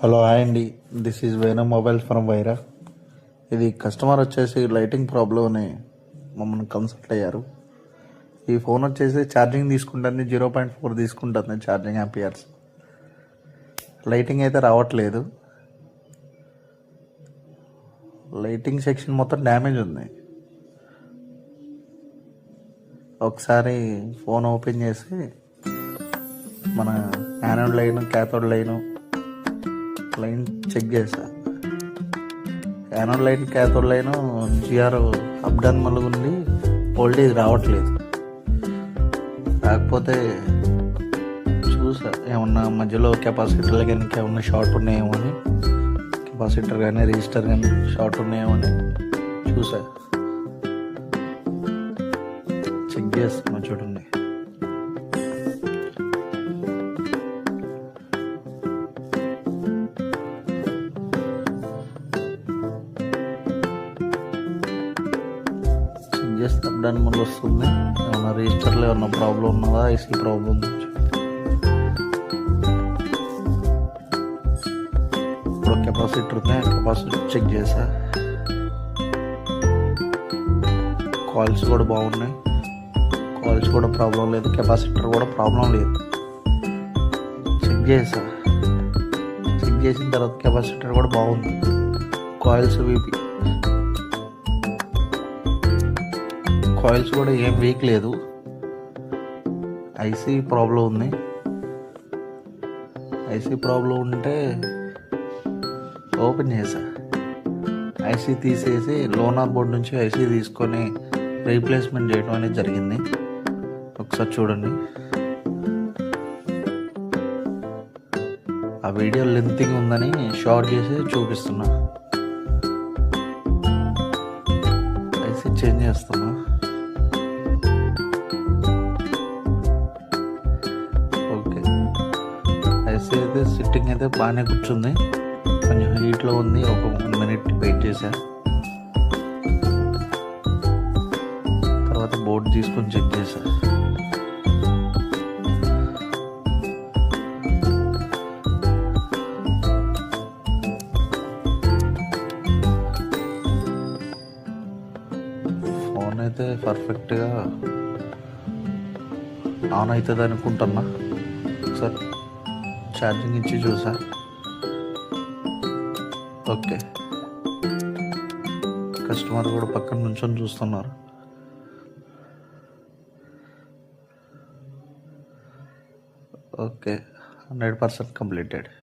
Hello hi అండి. This is Venu mobile from Wyra. ఇది customer వచ్చేసి లైటింగ్ ప్రాబ్లం అని మమ్మల్ని కన్సల్ట్ అయ్యారు. ఈ ఫోన్ వచ్చేసి ఛార్జింగ్ తీసుకుంటుంది 0.4 తీసుకుంటుంది ఛార్జింగ్ యాంపియర్స్. లైటింగ్ అయితే రావట్లేదు. లైటింగ్ సెక్షన్ మొత్తం డ్యామేజ్ ఉంది. ఒకసారి ఫోన్ ఓపెన్ చేసి మన anode line cathode line check చేశా. Anode line cathode line G R up down మలుగుంది, వోల్టేజ్ రావట్లేదు. కాకపోతే చూసా ఏమన్నా మధ్యలో కెపాసిటర్ కానీ ఏమన్నా షార్ట్ ఉన్నాయేమో అని, కెపాసిటర్ కానీ రిజిస్టర్ కానీ షార్ట్ ఉన్నాయేమో అని చూసా. చెక్ చేస్తున్నా చూడండి. చేస్తే అప్ డౌన్ మళ్ళీ వస్తుంది. ఏమన్నా రిజిస్టర్లో ఏమన్నా ప్రాబ్లం ఉన్నదా, ఐసీ ప్రాబ్లం. ఇప్పుడు కెపాసిటర్ చెక్ చేసా. కాల్స్ కూడా బాగున్నాయి, కాల్స్ కూడా ప్రాబ్లం లేదు, కెపాసిటర్ కూడా ప్రాబ్లం లేదు. చెక్ చేసిన తర్వాత కెపాసిటర్ కూడా బాగుంది. కాయిల్స్ కాయిల్స్ కూడా ఏం వీక్ లేదు. ఐసీ ప్రాబ్లం ఉంది. ఐసీ ప్రాబ్లం ఉంటే ఓపెన్ చేసా. ఐసీ తీసేసి లోనార్ బోర్డ్ నుంచి ఐసీ తీసుకొని రీప్లేస్మెంట్ చేయడం అనేది జరిగింది. ఒకసారి చూడండి. ఆ వీడియో లెంతింగ్ ఉందని షార్ట్ చేసి చూపిస్తున్నా. ఐసీ చేంజ్ చేస్తున్నా. ఐసీ అయితే సిట్టింగ్ అయితే బాగానే కూర్చుంది. కొంచెం హీట్లో ఉంది. ఒక 1 minute వెయిట్ చేశా. తర్వాత బోర్డు తీసుకొని చెక్ చేశా. ఫోన్ అయితే పర్ఫెక్ట్గా ఆన్ అవుతుంది అనుకుంటున్నా. ఒకసారి ఛార్జింగ్ ఇచ్చి చూసా. ఓకే, కస్టమర్ కూడా పక్కన నుంచొని చూస్తున్నారు. Okay, 100% completed.